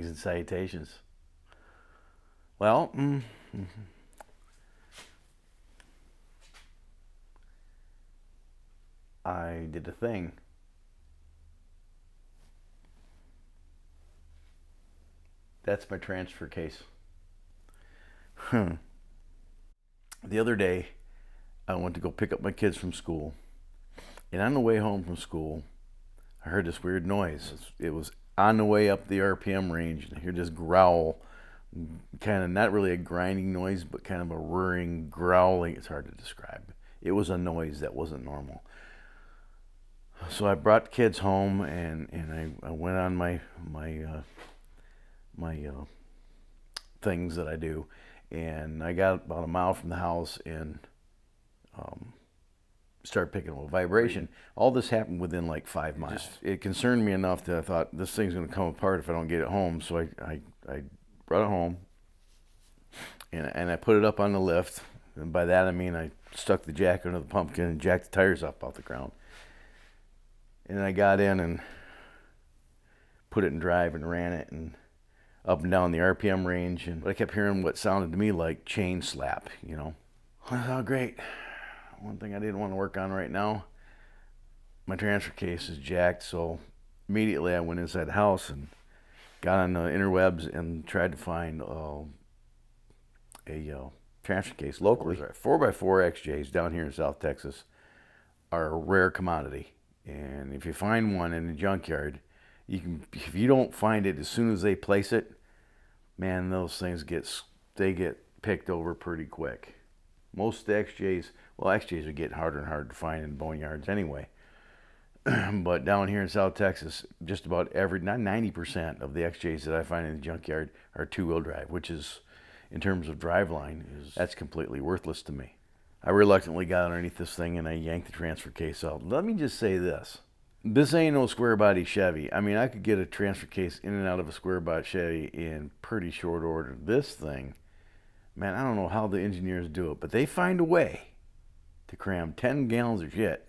Greetings and salutations. Well, I did a thing. That's my transfer case. The other day, I went to go pick up my kids from school. And on the way home from school, I heard this weird noise. It was on the way up the RPM range, and I hear this growl, kind of not really a grinding noise, but kind of a whirring, growling. It's hard to describe. It was a noise that wasn't normal. So I brought the kids home, and I went on my things that I do, and I got about a mile from the house and started picking up a vibration. All this happened within like 5 miles. It concerned me enough that I thought this thing's going to come apart if I don't get it home. So I brought it home, and I put it up on the lift. And by that I mean I stuck the jack under the pumpkin and jacked the tires up off the ground. And then I got in and put it in drive and ran it and up and down the RPM range. But I kept hearing what sounded to me like chain slap, you know. I thought, great. One thing I didn't want to work on right now, my transfer case is jacked, so immediately I went inside the house and got on the interwebs and tried to find a transfer case locally. 4x4 XJs down here in South Texas are a rare commodity, and if you find one in the junkyard, if you don't find it as soon as they place it, man, those things get picked over pretty quick. Most of the XJs, well, XJs are getting harder and harder to find in boneyards anyway. But down here in South Texas, just about not 90% of the XJs that I find in the junkyard are two-wheel drive, which is, in terms of driveline, that's completely worthless to me. I reluctantly got underneath this thing and I yanked the transfer case out. Let me just say this. This ain't no square body Chevy. I mean, I could get a transfer case in and out of a square body Chevy in pretty short order. This thing, man, I don't know how the engineers do it, but they find a way to cram 10 gallons of shit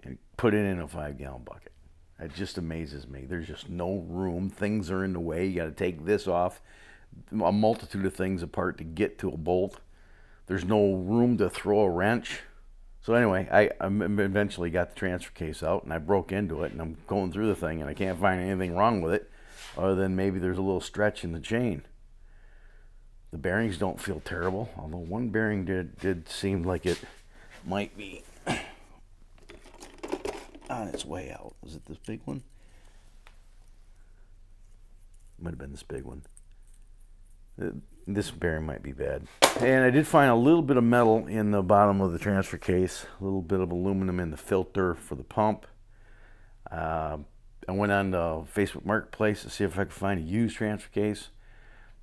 and put it in a 5-gallon bucket. It just amazes me. There's just no room. Things are in the way. You got to take this off, a multitude of things apart to get to a bolt. There's no room to throw a wrench. So anyway, I eventually got the transfer case out and I broke into it and I'm going through the thing and I can't find anything wrong with it other than maybe there's a little stretch in the chain. The bearings don't feel terrible, although one bearing did seem like it might be on its way out. Was it this big one? Might have been this big one. This bearing might be bad. And I did find a little bit of metal in the bottom of the transfer case, a little bit of aluminum in the filter for the pump. I went on the Facebook Marketplace to see if I could find a used transfer case.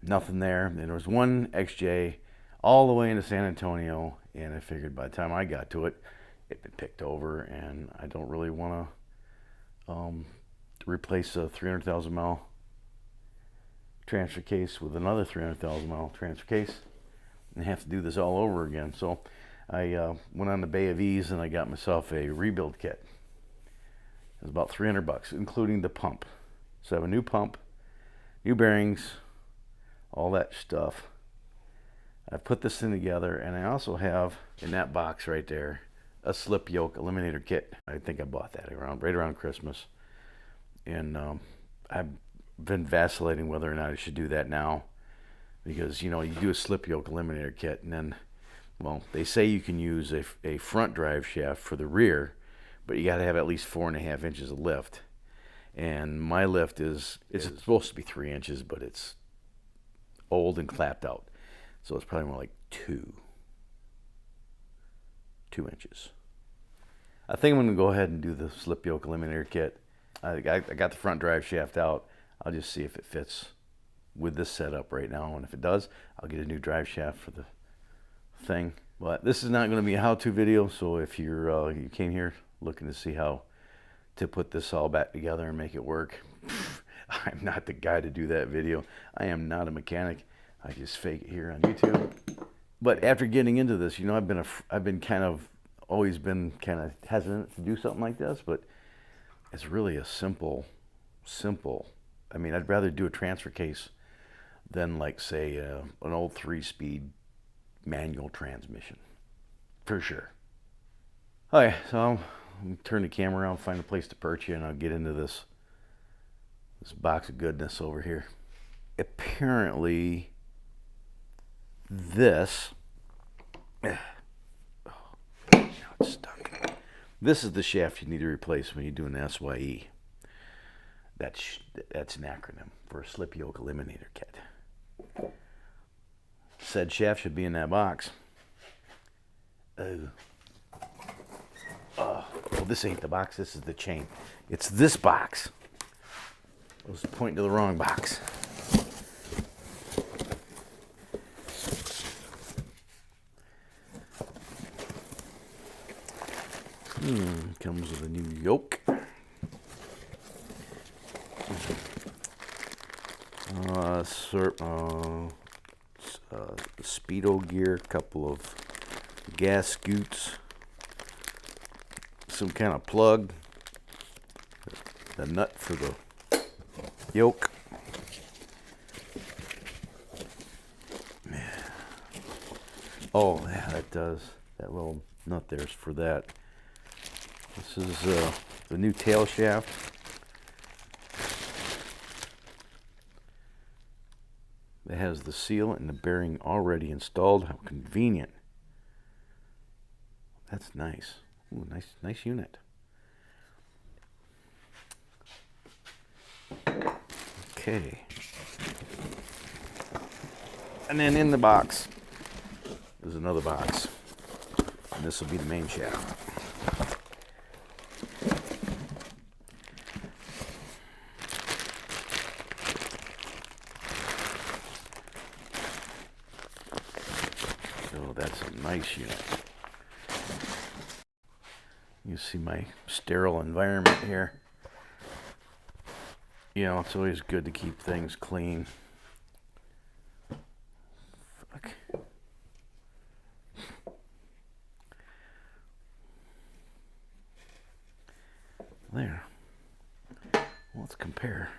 Nothing there. And there was one XJ all the way into San Antonio, and I figured by the time I got to it, it'd been picked over, and I don't really want to replace a 300,000 mile transfer case with another 300,000 mile transfer case and have to do this all over again. So I went on the Bay of Ease and I got myself a rebuild kit. It was about $300, including the pump. So I have a new pump, new bearings, all that stuff. I put this thing together, and I also have in that box right there a slip yoke eliminator kit. I think I bought that right around Christmas, and I've been vacillating whether or not I should do that now, because you do a slip yoke eliminator kit, and then, well, they say you can use a front drive shaft for the rear, but you got to have at least 4.5 inches of lift, and my lift it's supposed to be 3 inches, but it's old and clapped out, so it's probably more like 2 inches. I think I'm going to go ahead and do the slip yoke eliminator kit. I got the front drive shaft out. I'll just see if it fits with this setup right now, and if it does, I'll get a new drive shaft for the thing. But this is not going to be a how-to video, so if you came here looking to see how to put this all back together and make it work, I'm not the guy to do that video. I am not a mechanic. I just fake it here on YouTube. But after getting into this, I've been always been kind of hesitant to do something like this, but it's really a simple I mean, I'd rather do a transfer case than, like, say, an old 3-speed manual transmission, for sure. Okay, so I'll turn the camera around, find a place to perch you, and I'll get into this box of goodness over here. Apparently, this, now it's stuck. This is the shaft you need to replace when you do an SYE. That's an acronym for a slip yoke eliminator kit. Said shaft should be in that box. Well, this ain't the box, this is the chain. It's this box. I was pointing to the wrong box. Comes with a new yoke. Speedo gear, couple of gas scoots, some kind of plug, the nut for the yoke. Oh, yeah, that does. That little nut there's for that. This is the new tail shaft. It has the seal and the bearing already installed. How convenient. That's nice. Ooh, nice unit. Okay. And then in the box, there's another box. And this will be the main shaft. So that's a nice unit. You see my sterile environment here. You know, it's always good to keep things clean. Fuck. There. Let's compare.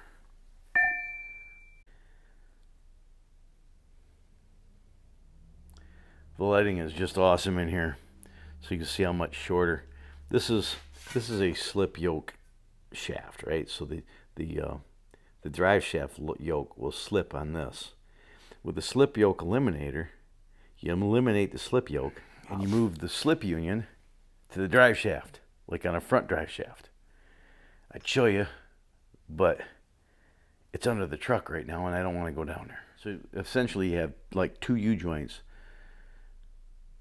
The lighting is just awesome in here, so you can see how much shorter. This is a slip yoke shaft, right? So the drive shaft yoke will slip on this. With the slip yoke eliminator, you eliminate the slip yoke and you move the slip union to the drive shaft, like on a front drive shaft. I'd show you, but it's under the truck right now and I don't want to go down there. So essentially you have like two U-joints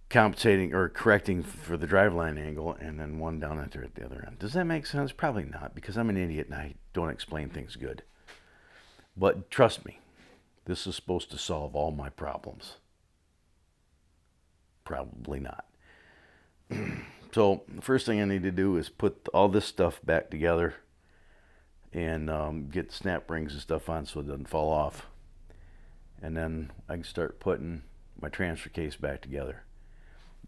compensating or correcting for the driveline angle, and then one down at the other end. Does that make sense? Probably not, because I'm an idiot and I don't explain things good. But trust me, this is supposed to solve all my problems. Probably not. So the first thing I need to do is put all this stuff back together and get snap rings and stuff on so it doesn't fall off. And then I can start putting my transfer case back together.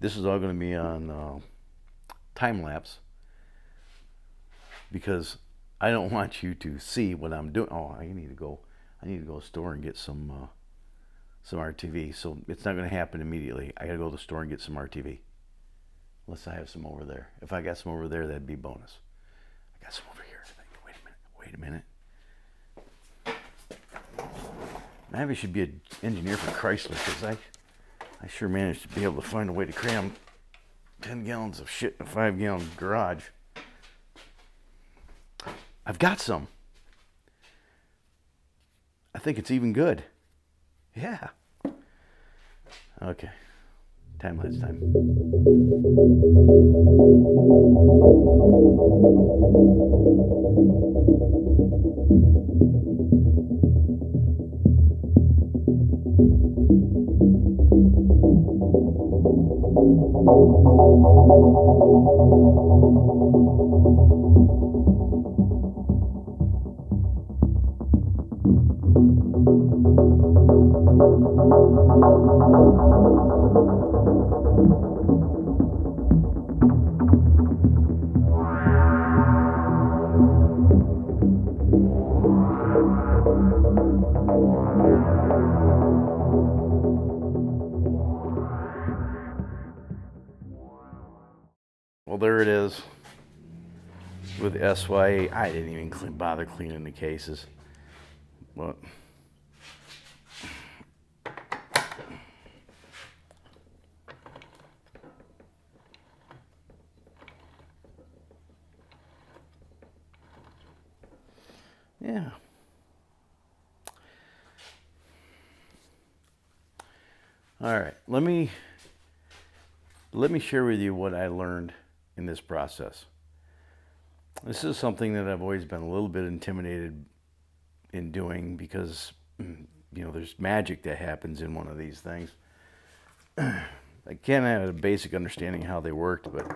This is all going to be on time lapse because I don't want you to see what I'm doing. Oh, I need to go to the store and get some RTV. So it's not going to happen immediately. I got to go to the store and get some RTV. Unless I have some over there. If I got some over there, that'd be bonus. I got some over here, I think. Wait a minute. Maybe I should be an engineer for Chrysler, because I sure managed to be able to find a way to cram 10 gallons of shit in a 5-gallon garage. I've got some. I think it's even good. Yeah. Okay. Time-lapse time. there it is with SYE. I didn't even bother cleaning the cases. But yeah. All right, let me share with you what I learned in this process. This is something that I've always been a little bit intimidated in doing because, there's magic that happens in one of these things. I can't have a basic understanding how they worked, but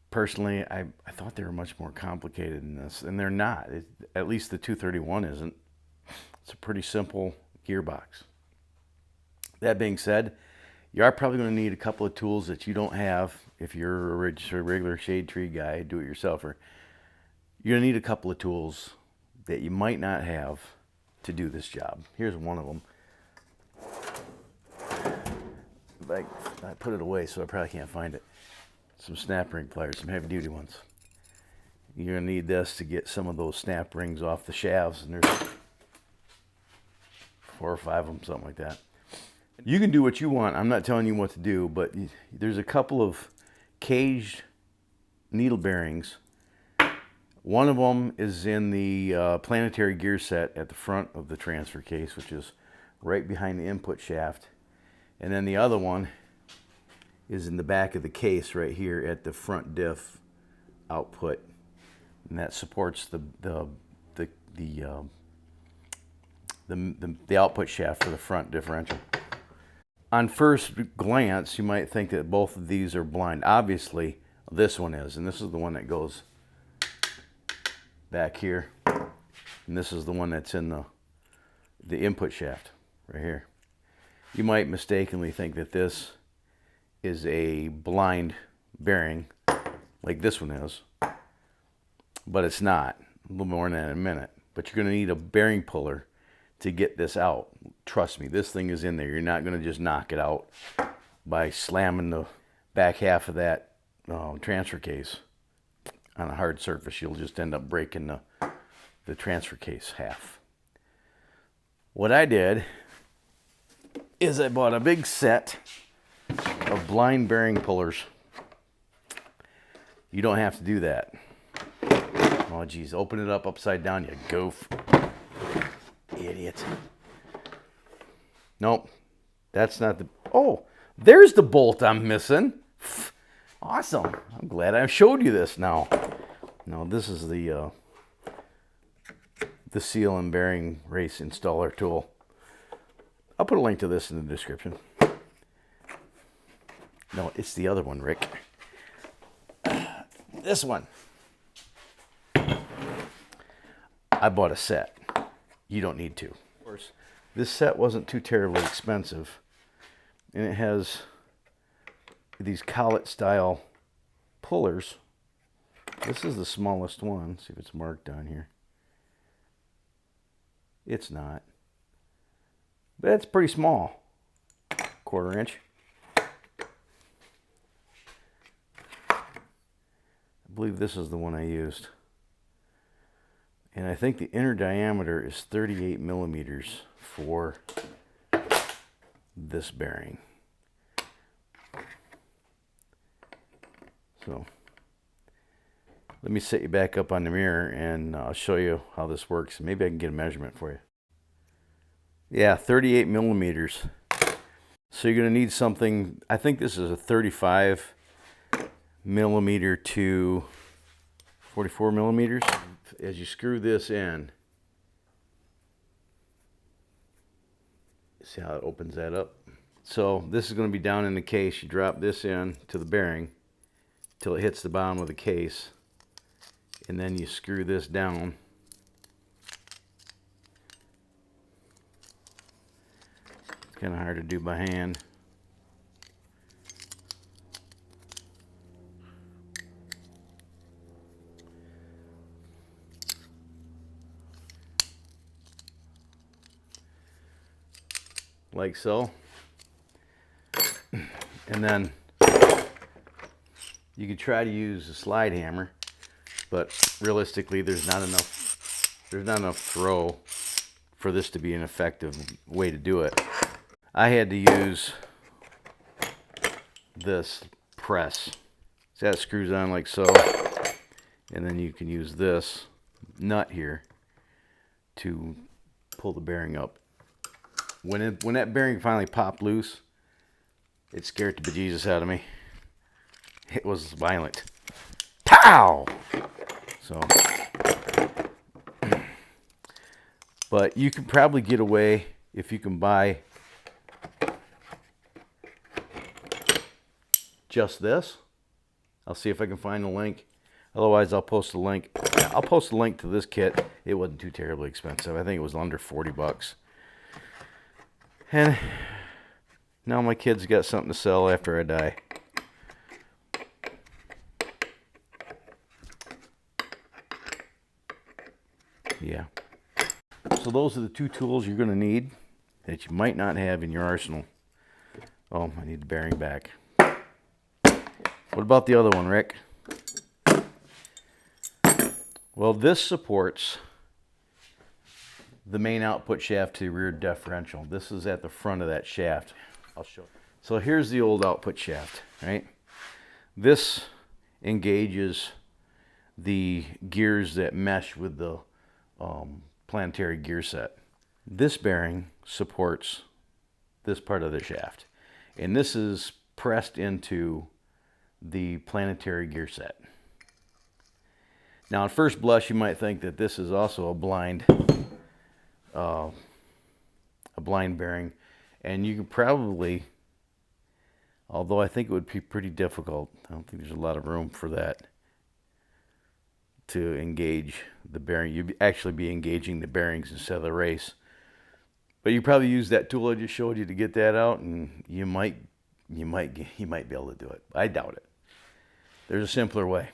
personally, I thought they were much more complicated than this, and they're not. At least the 231 isn't. It's a pretty simple gearbox. That being said, you are probably going to need a couple of tools that you don't have if you're a regular shade tree guy, do-it-yourselfer. You're going to need a couple of tools that you might not have to do this job. Here's one of them. I put it away, so I probably can't find it. Some snap ring pliers, some heavy duty ones. You're going to need this to get some of those snap rings off the shafts, and there's 4 or 5 of them, something like that. You can do what you want. I'm not telling you what to do, but there's a couple of caged needle bearings. One of them is in the planetary gear set at the front of the transfer case, which is right behind the input shaft. And then the other one is in the back of the case right here at the front diff output. And that supports the output shaft for the front differential. On first glance, you might think that both of these are blind. Obviously, this one is, and this is the one that goes back here. And this is the one that's in the input shaft right here. You might mistakenly think that this is a blind bearing, like this one is, but it's not. A little more than that in a minute. But you're going to need a bearing puller to get this out. Trust me, this thing is in there. You're not going to just knock it out by slamming the back half of that transfer case on a hard surface. You'll just end up breaking the transfer case half. What I did is I bought a big set of blind bearing pullers. You don't have to do that. Oh geez, open it up upside down, you goof. Idiot. Nope, that's not the... Oh, there's the bolt I'm missing. Awesome. I'm glad I showed you this now. No, this is the seal and bearing race installer tool. I'll put a link to this in the description. No, it's the other one, Rick. This one. I bought a set. You don't need to. Of course, this set wasn't too terribly expensive. And it has these collet style pullers. This is the smallest one. Let's see if it's marked down here. It's not. But it's pretty small. 1/4 inch. I believe this is the one I used. And I think the inner diameter is 38 millimeters for this bearing. So let me set you back up on the mirror and I'll show you how this works. Maybe I can get a measurement for you. Yeah, 38 millimeters. So you're going to need something, I think this is a 35 millimeter to 44 millimeters. As you screw this in, see how it opens that up? So this is going to be down in the case. You drop this in to the bearing till it hits the bottom of the case, and then you screw this down. It's kind of hard to do by hand. Like so. And then You could try to use a slide hammer, but realistically there's not enough throw for this to be an effective way to do it. I had to use this press. So that screws on like so, and then you can use this nut here to pull the bearing up. When that bearing finally popped loose, it scared the bejesus out of me. It was violent. Pow! So, but you can probably get away if you can buy just this. I'll see if I can find a link. Otherwise, I'll post a link. I'll post a link to this kit. It wasn't too terribly expensive. I think it was under 40 bucks. And now my kids got something to sell after I die. Yeah. So those are the two tools you're going to need that you might not have in your arsenal. Oh, I need the bearing back. What about the other one, Rick? Well, this supports the main output shaft to the rear differential. This is at the front of that shaft. I'll show you. So here's the old output shaft, right? This engages the gears that mesh with the planetary gear set. This bearing supports this part of the shaft, and this is pressed into the planetary gear set. Now, at first blush, you might think that this is also a blind bearing, and you can probably, although I think it would be pretty difficult, I don't think there's a lot of room for that to engage the bearing. You'd actually be engaging the bearings instead of the race. But you probably use that tool I just showed you to get that out, and you might be able to do it. I doubt it. There's a simpler way.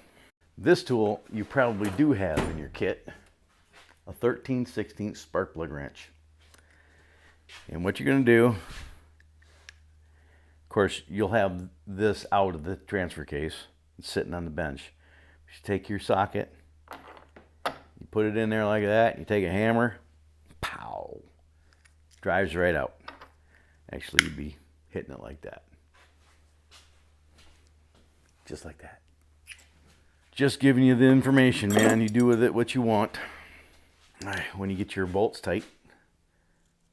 This tool you probably do have in your kit, a 13/16 spark plug wrench. And what you're going to do, of course, you'll have this out of the transfer case. It's sitting on the bench. You take your socket, you put it in there like that, you take a hammer, pow, drives right out. Actually, you'd be hitting it like that. Just like that. Just giving you the information, man. You do with it what you want. All right, when you get your bolts tight,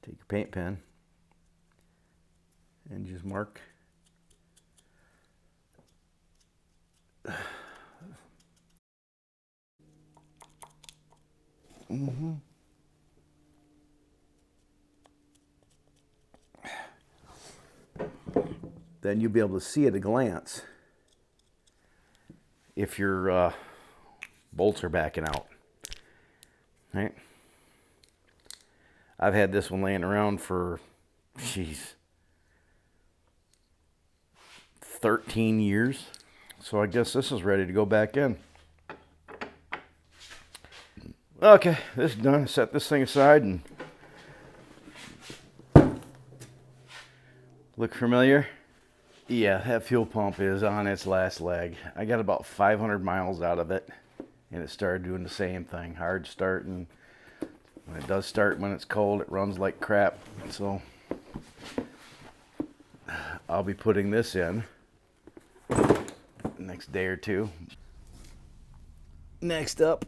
take your paint pen and just mark. Then you'll be able to see at a glance if your bolts are backing out. Right? I've had this one laying around for, 13 years. So I guess this is ready to go back in. Okay, this is done. Set this thing aside and look familiar. Yeah, that fuel pump is on its last leg. I got about 500 miles out of it, and it started doing the same thing. Hard start, and when it does start when it's cold, it runs like crap. So I'll be putting this in the next day or two. Next up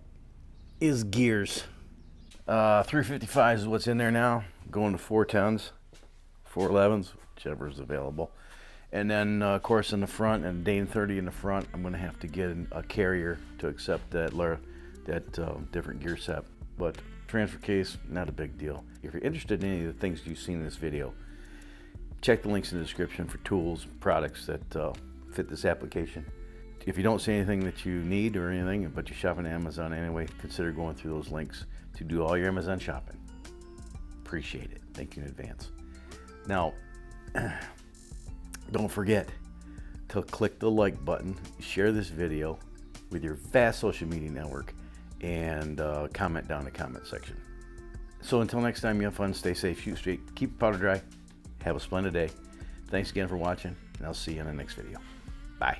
is gears. 355 is what's in there now. Going to 410s, 411s, whichever is available. And then, of course, in the front, and Dane 30 in the front, I'm going to have to get a carrier to accept that different gear set. But transfer case, not a big deal. If you're interested in any of the things you've seen in this video, check the links in the description for tools, products that fit this application. If you don't see anything that you need or anything, but you're shopping on Amazon anyway, consider going through those links to do all your Amazon shopping. Appreciate it. Thank you in advance. Now, don't forget to click the like button, share this video with your vast social media network, and comment down in the comment section. So until next time, you have fun, stay safe, shoot straight, keep your powder dry, have a splendid day. Thanks again for watching, and I'll see you in the next video. Bye.